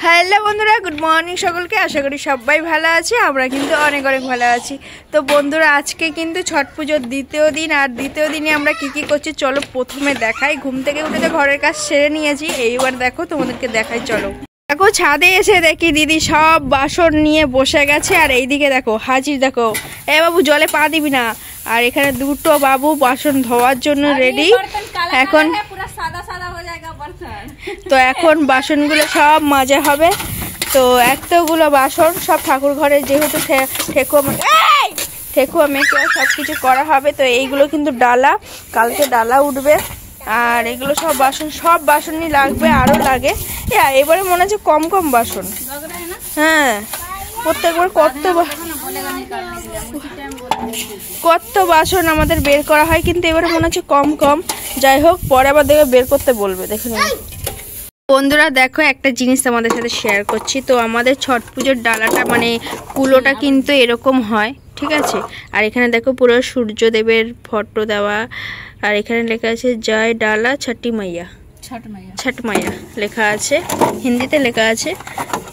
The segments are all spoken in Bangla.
হ্যালো বন্ধুরা, গুড মর্নিং সকলকে। আশা করি সবাই ভালো আছে, আমরা কিন্তু অনেক অনেক ভালো আছি। তো বন্ধুরা, আজকে কিন্তু ছট পুজোর দ্বিতীয় দিন। আর দ্বিতীয় দিনে আমরা কি কি করছি চলো প্রথমে দেখাই। ঘুম থেকে উঠে তো ঘরের কাজ সেরে নিয়েছি, এইবার দেখো তোমাদেরকে দেখাই চলো। দেখো ছাদে এসে দেখি দিদি সব বাসন নিয়ে বসে গেছে। আর এইদিকে দেখো হাজির, দেখো এ বাবু জলে পা দিবি না। আর এখানে দুটো বাবু বাসন ধোয়ার জন্য রেডি। এখন তো এখন বাসনগুলো সব মাজা হবে। তো এতগুলো বাসন সব ঠাকুর ঘরে, যেহেতু ঠেকুয়া মেকে সব কিছু করা হবে। তো এইগুলো কিন্তু ডালা, কালকে ডালা উঠবে। আর এগুলো সব বাসনই লাগবে, আরও লাগে। এবারে মনে হচ্ছে কম কম বাসন। হ্যাঁ, প্রত্যেকবার কত বাসন আমাদের বের করা হয়, কিন্তু এবারে মনে হচ্ছে কম কম। যাই হোক, পরে আবার দেখে বের করতে বলবে, দেখে নিন। বন্ধুরা দেখো, একটা জিনিস আমাদের সাথে শেয়ার করছি। তো আমাদের ছট পুজোর ডালাটা মানে কুলোটা কিন্তু এরকম হয়, ঠিক আছে। আর এখানে দেখো পুরো সূর্যদেবের ফটো দেওয়া। আর এখানে লেখা আছে জয় ডালা ছটি মাইয়া, ছট মাইয়া লেখা আছে, হিন্দিতে লেখা আছে।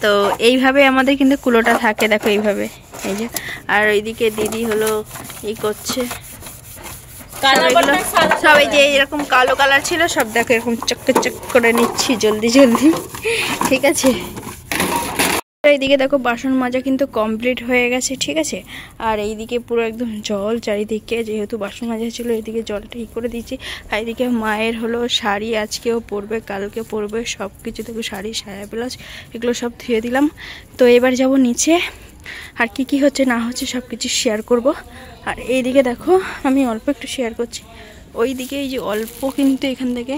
তো এইভাবে আমাদের কিন্তু কুলোটা থাকে, দেখো এইভাবে, এই যে। আর ওইদিকে দিদি হলো এই করছে সব, এই যে এরকম কালো কালার ছিল সব, দেখো এরকম চক করে নিচ্ছি জলদি জলদি, ঠিক আছে। এইদিকে দেখো বাসন মাজা কিন্তু কমপ্লিট হয়ে গেছে, ঠিক আছে। আর এইদিকে পুরো একদম জল চারিদিকে, যেহেতু বাসন মাজা ছিল এইদিকে জলটা ই করে দিচ্ছি। আর এইদিকে মায়ের হলো শাড়ি, আজকেও পরবে কালকে পরবে, সব কিছু দেখো শাড়ি সায়া ব্লাউজ এগুলো সব ধুয়ে দিলাম। তো এবার যাব নিচে, আর কি কি হচ্ছে না হচ্ছে সব কিছু শেয়ার করব। আর এইদিকে দেখো আমি অল্প একটু শেয়ার করছি। ওইদিকে এই যে অল্প, কিন্তু এখান থেকে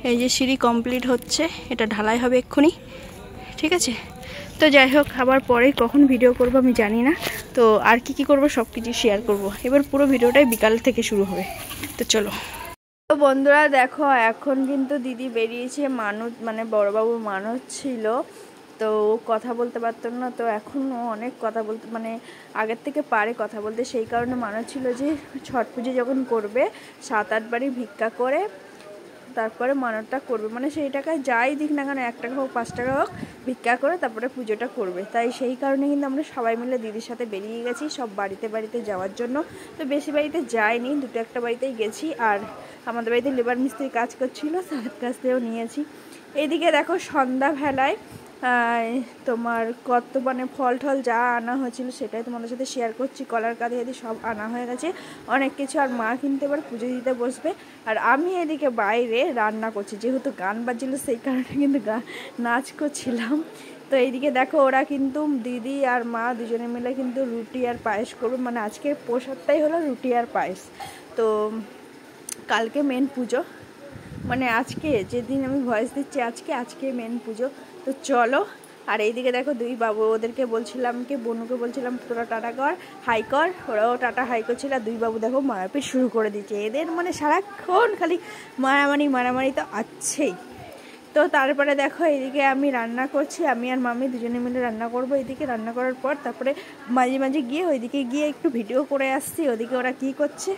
এই যে সিঁড়ি কমপ্লিট হচ্ছে, এটা ঢালাই হবে এক্ষুনি, ঠিক আছে। তো যাই হোক, আবার পরে কখন ভিডিও করব আমি জানি না। তো আর কি কি করব সব কিছু শেয়ার করব। এবার পুরো ভিডিওটাই বিকাল থেকে শুরু হবে, তো চলো। তো বন্ধুরা দেখো, এখন কিন্তু দিদি বেরিয়েছে, মানুষ মানে বড়বাবুর মানুষ ছিল। তো কথা বলতে পারতো না, তো এখন ও অনেক কথা বলতে মানে আগের থেকে পারে কথা বলতে। সেই কারণে মানুষ ছিল যে ছট পুজো যখন করবে 7-8 বাড়ি ভিক্ষা করে তারপরে মানতটা করবে, মানে সেই টাকায় যাই দিক না কেন, 1 টাকা হোক 5 টাকা হোক, ভিক্ষা করে তারপরে পুজোটা করবে। তাই সেই কারণে কিন্তু আমরা সবাই মিলে দিদির সাথে বেরিয়ে গেছি সব বাড়িতে বাড়িতে যাওয়ার জন্য। তো বেশি বাড়িতে যাইনি, 2-1টা বাড়িতেই গেছি। আর আমাদের বাড়িতে লেবার মিস্ত্রি কাজ করছিল, তাদের কাছ থেকেও নিয়েছি। এইদিকে দেখো সন্ধ্যাবেলায় তোমার কত মানে ফল টল যা আনা হয়েছিল সেটাই তোমাদের সাথে শেয়ার করছি। কলার কাঁদি সব আনা হয়ে গেছে, অনেক কিছু। আর মা কিন্তু এবার পুজো দিতে বসবে। আর আমি এদিকে বাইরে রান্না করছি, যেহেতু গান বাজছিল সেই কারণে কিন্তু নাচ করছিলাম। তো এইদিকে দেখো ওরা কিন্তু দিদি আর মা দুজনে মিলে কিন্তু রুটি আর পায়েস করবে, মানে আজকের প্রসাদটাই হলো রুটি আর পায়েস। তো কালকে মেন পুজো, মানে আজকে যেদিন আমি ভয়েস দিচ্ছি আজকে মেন পুজো। তো চলো। আর এইদিকে দেখো দুই বাবু, ওদেরকে বলছিলাম কি বনুকে বলছিলাম তোরা টাটা কর হাই কর, ওরাও টাটা হাই করছিল। আর দুই বাবু দেখো মারাপিট শুরু করে দিচ্ছে, এদের মানে সারাক্ষণ খালি মারামারি তো আছেই। তো তারপরে দেখো এইদিকে আমি রান্না করছি, আমি আর মামি দুজনে মিলে রান্না করব। এইদিকে রান্না করার পর তারপরে মাঝে মাঝে গিয়ে ওইদিকে গিয়ে একটু ভিডিও করে আসছি ওদিকে ওরা কী করছে।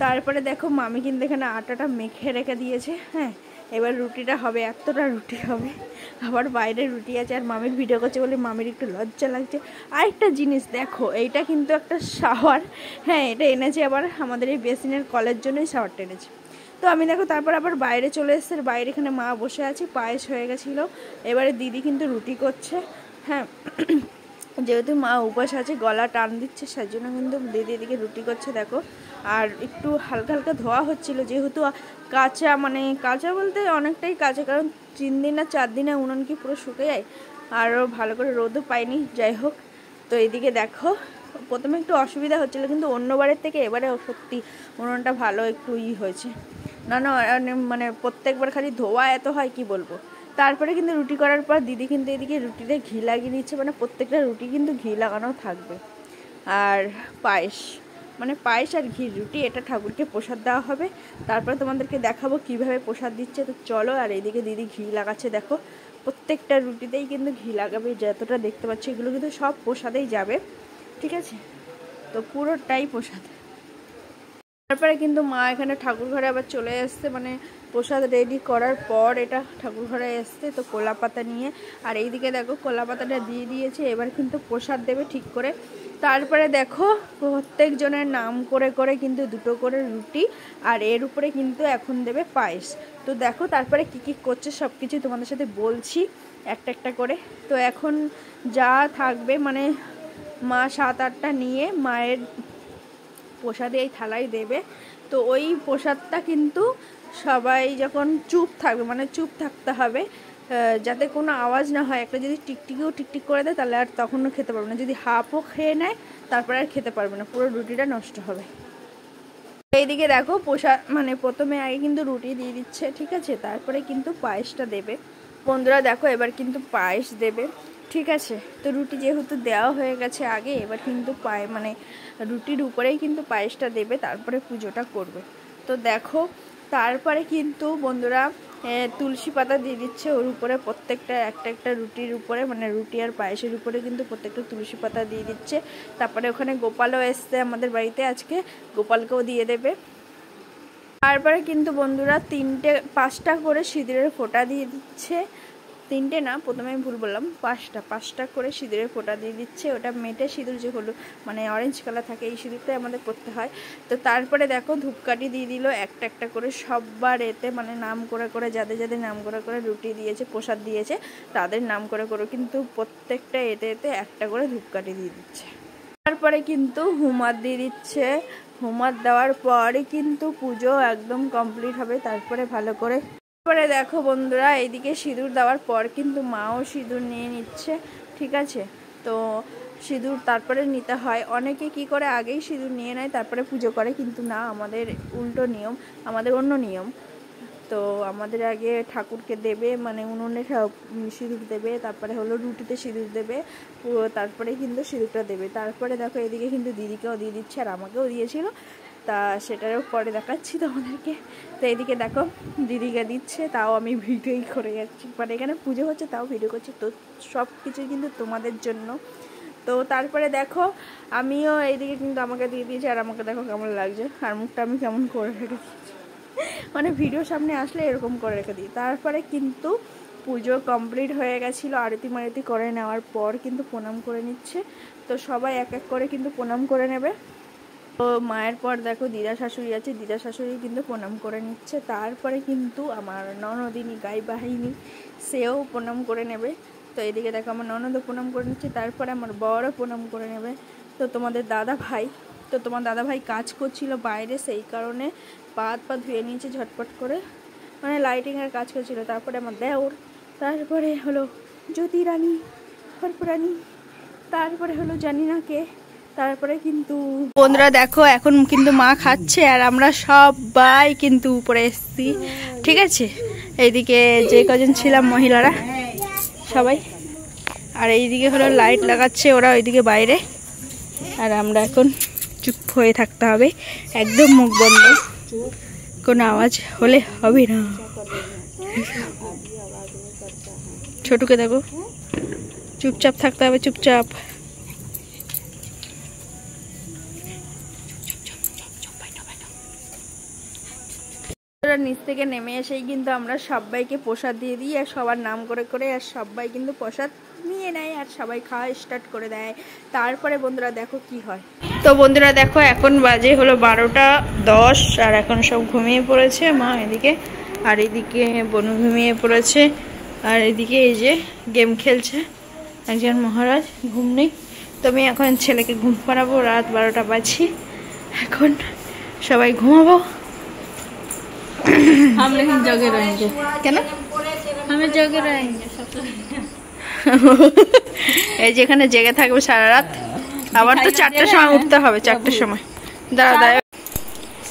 তারপরে দেখো মামি কিন্তু এখানে আটাটা মেখে রেখে দিয়েছে। হ্যাঁ, এবার রুটিটা হবে, এতটা রুটি হবে, আবার বাইরে রুটি আছে। আর মামির ভিডিও করছে বলে মামির একটু লজ্জা লাগছে। আরেকটা জিনিস দেখো, এইটা কিন্তু একটা শাওয়ার। হ্যাঁ, এটা এনেছে আবার আমাদের এই বেসিনের কলের জন্যই শাওয়ারটা এনেছে। তো আমি দেখো তারপর আবার বাইরে চলে এসছে, বাইরে এখানে মা বসে আছে, পায়েস হয়ে গেছিলো। এবারে দিদি কিন্তু রুটি করছে। হ্যাঁ, যেহেতু মা উপাস আছে, গলা টান দিচ্ছে, সেই জন্য কিন্তু দিদি এদিকে রুটি করছে দেখো। আর একটু হালকা হালকা ধোয়া হচ্ছিলো, যেহেতু কাঁচা মানে কাঁচা বলতে অনেকটাই কাঁচা, কারণ 3 দিন না 4 দিনে উনুন কি পুরো শুকে যায়, আরও ভালো করে রোদও পাইনি। যাই হোক, তো এইদিকে দেখো প্রথমে একটু অসুবিধা হচ্ছিলো, কিন্তু অন্যবারের থেকে এবারে সত্যি উনুনটা ভালো একটু হয়েছে। না মানে প্রত্যেকবার খালি ধোয়া এত হয় কি বলবো। তারপরে কিন্তু রুটি করার পর দিদি কিন্তু এদিকে রুটিতে ঘি লাগিয়ে দিচ্ছে, মানে প্রত্যেকটা রুটি কিন্তু ঘি লাগানো থাকবে। আর পায়েস আর ঘি রুটি, এটা ঠাকুরকে প্রসাদ দেওয়া হবে। তারপরে তোমাদেরকে দেখাবো কিভাবে প্রসাদ দিচ্ছে, তো চলো। আর এইদিকে দিদি ঘি লাগাচ্ছে দেখো, প্রত্যেকটা রুটিতেই কিন্তু ঘি লাগাবে, যতটা দেখতে পাচ্ছি এগুলো কিন্তু সব প্রসাদেই যাবে, ঠিক আছে। তো পুরোটাই প্রসাদ। তারপরে কিন্তু মা এখানে ঠাকুর ঘরে আবার চলে আসছে, মানে প্রসাদ রেডি করার পর এটা ঠাকুর ঘরে এসছে তো কলা পাতা নিয়ে, আর এইদিকে দেখো কলা পাতাটা দিয়ে দিয়েছে। এবার কিন্তু প্রসাদ দেবে ঠিক করে। তারপরে দেখো প্রত্যেকজনের নাম করে করে কিন্তু 2টো করে রুটি, আর এর উপরে কিন্তু এখন দেবে পায়েস। তো দেখো তারপরে কি কি করছে সব কিছু তোমাদের সাথে বলছি একটা একটা করে। তো এখন যা থাকবে মানে মা 7-8টা নিয়ে মায়ের প্রসাদে এই থালায় দেবে। তো ওই প্রসাদটা কিন্তু সবাই যখন চুপ থাকবে, মানে চুপ থাকতে হবে যাতে কোনো আওয়াজ না হয়। একটা যদি টিকটিকিও টিকটিক করে দেয় তাহলে আর তখনও খেতে পারবে না। যদি হাফও খেয়ে নেয় তারপরে আর খেতে পারবে না, পুরো রুটিটা নষ্ট হবে। এইদিকে দেখো প্রসাদ মানে প্রথমে আগে কিন্তু রুটি দিয়ে দিচ্ছে, ঠিক আছে, তারপরে কিন্তু পায়েসটা দেবে। বন্ধুরা দেখো এবার কিন্তু পায়েস দেবে, ঠিক আছে। তো রুটি যেহেতু দেওয়া হয়ে গেছে আগে, এবার কিন্তু মানে রুটির উপরেই কিন্তু পায়েসটা দেবে, তারপরে পুজোটা করবে। তো দেখো তারপরে কিন্তু বন্ধুরা তুলসী পাতা দিয়ে দিচ্ছে ওর উপরে, প্রত্যেকটা একটা একটা রুটির উপরে, মানে রুটি আর পায়েসের উপরে কিন্তু প্রত্যেকটা তুলসী পাতা দিয়ে দিচ্ছে। তারপরে ওখানে গোপালও এসছে আমাদের বাড়িতে আজকে, গোপালকেও দিয়ে দেবে। তারপরে কিন্তু বন্ধুরা 5টা করে সিঁদুরের ফোঁটা দিয়ে দিচ্ছে। 3টে না, প্রথমে আমি ভুল বললাম, 5টা করে সিঁদুরের ফোঁটা দিয়ে দিচ্ছে। ওটা মেটে সিঁদুর যে হলো মানে অরেঞ্জ কালার থাকে, এই সিঁদুরটাই আমাদের করতে হয়। তো তারপরে দেখো ধূপকাঠি দিয়ে দিল একটা একটা করে সবার এতে, মানে নাম করে করে যাদের যাদের নাম করে করে রুটি দিয়েছে প্রসাদ দিয়েছে তাদের নাম করে করে কিন্তু প্রত্যেকটা এতে এতে একটা করে ধূপকাঠি দিয়ে দিচ্ছে। তারপরে কিন্তু হুমার দিয়ে দিচ্ছে। হুমার দেওয়ার পরে কিন্তু পুজো একদম কমপ্লিট হবে। তারপরে ভালো করে তারপরে দেখো বন্ধুরা এইদিকে সিঁদুর দেওয়ার পর কিন্তু মাও সিঁদুর নিয়ে নিচ্ছে, ঠিক আছে। তো সিঁদুর তারপরে নিতে হয়। অনেকে কি করে আগেই সিঁদুর নিয়ে নেয় তারপরে পুজো করে, কিন্তু না, আমাদের উল্টো নিয়ম, আমাদের অন্য নিয়ম। তো আমাদের আগে ঠাকুরকে দেবে, মানে উনুনে সিঁদুর দেবে, তারপরে হলো রুটিতে সিঁদুর দেবে, তারপরে কিন্তু সিঁদুরটা দেবে। তারপরে দেখো এদিকে কিন্তু দিদিকেও দিয়ে দিচ্ছে আর আমাকেও দিয়েছিল, তা সেটারও পরে দেখাচ্ছি তোমাদেরকে। তো এদিকে দেখো দিদিকে দিচ্ছে, তাও আমি ভিডিওই করে যাচ্ছি, মানে এখানে পুজো হচ্ছে তাও ভিডিও করছি। তো সব কিছু কিন্তু তোমাদের জন্য। তো তারপরে দেখো আমিও এইদিকে কিন্তু আমাকে দিয়ে দিয়েছি, আর আমাকে দেখো কেমন লাগছে, আর মুখটা আমি কেমন করে রেখে দিয়েছি, মানে ভিডিও সামনে আসলে এরকম করে রেখে দিই। তারপরে কিন্তু পুজো কমপ্লিট হয়ে গেছিলো, আরতি মারতি করে নেওয়ার পর কিন্তু প্রণাম করে নিচ্ছে। তো সবাই এক এক করে কিন্তু প্রণাম করে নেবে। তো মায়ের পর দেখো দিদা শাশুড়ি আছে, দিদা শাশুড়ি কিন্তু প্রণাম করে নিচ্ছে। তারপরে কিন্তু আমার ননদিনী গাই বাহিনী সেও প্রণাম করে নেবে। তো এদিকে দেখো আমার ননদও প্রণাম করে নিচ্ছে, তারপরে আমার বড়ও প্রণাম করে নেবে। তো তোমাদের দাদা ভাই কাজ করছিল বাইরে, সেই কারণে পা ধুয়ে নিয়েছে ঝটপট করে, মানে লাইটিংয়ের কাজ করছিল। তারপরে আমার দেওর, তারপরে হলো জ্যোতি রানী, হরপুরানী, তারপরে হলো জানি না কে, তারপরে কিন্তু বন্ধুরা দেখো এখন কিন্তু মা খাচ্ছে আর আমরা সবাই কিন্তু উপরে এসেছি, ঠিক আছে। এইদিকে যে কজন ছিলাম মহিলারা সবাই, আর এইদিকে হলো লাইট লাগাচ্ছে ওরা ওইদিকে বাইরে, আর আমরা এখন চুপ হয়ে থাকতে হবে, একদম মুখ বন্ধ, কোনো আওয়াজ হলে হবে না। ছোটুকে দেখো চুপচাপ থাকতে হবে, চুপচাপ। নিচ থেকে নেমে এসেই কিন্তু আমরা সবাইকে প্রসাদ দিয়ে দিই, আর সবার নাম করে করে আর সবাই কিন্তু প্রসাদ নিয়ে নেয় আর সবাই খাওয়া স্টার্ট করে দেয়। তারপরে বন্ধুরা দেখো কি হয়। তো বন্ধুরা দেখো এখন বাজে হলো 12:10, আর এখন সব ঘুমিয়ে পড়েছে, মা এদিকে আর এদিকে বনু ঘুমিয়ে পড়েছে, আর এদিকে এই যে গেম খেলছে একজন মহারাজ, ঘুম নেই। তো আমি এখন ছেলেকে ঘুম পাড়াবো, রাত 12টা বাজে, এখন সবাই ঘুমাবো। हम लेकिन जगे रहेंगे, क्या ना हमें जगे रहेंगे এই যেখানে জেগে থাকবে সারা রাত, আবার তো 4টার সময় উঠতে হবে, 4টার সময়। দাঁড়া দাঁড়া,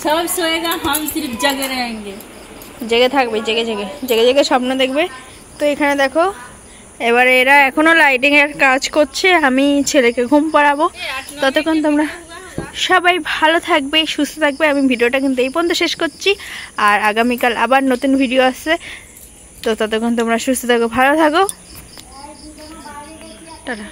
सब सोएगा, हम सिर्फ जगे रहेंगे। জেগে থাকবে, জেগে জেগে জেগে জেগে স্বপ্ন দেখবে। তো এখানে দেখো এবারে এরা এখনো লাইটিং এর কাজ করছে, আমি ছেলেকে ঘুম পাড়াবো। ততক্ষণ তোমরা সবাই ভালো থাকবে, সুস্থ থাকবে। আমি ভিডিওটা কিন্তু এই পর্যন্ত শেষ করছি, আর আগামীকাল আবার নতুন ভিডিও আসছে। তো ততক্ষণ তোমরা সুস্থ থাকো, ভালো থাকো, টাটা।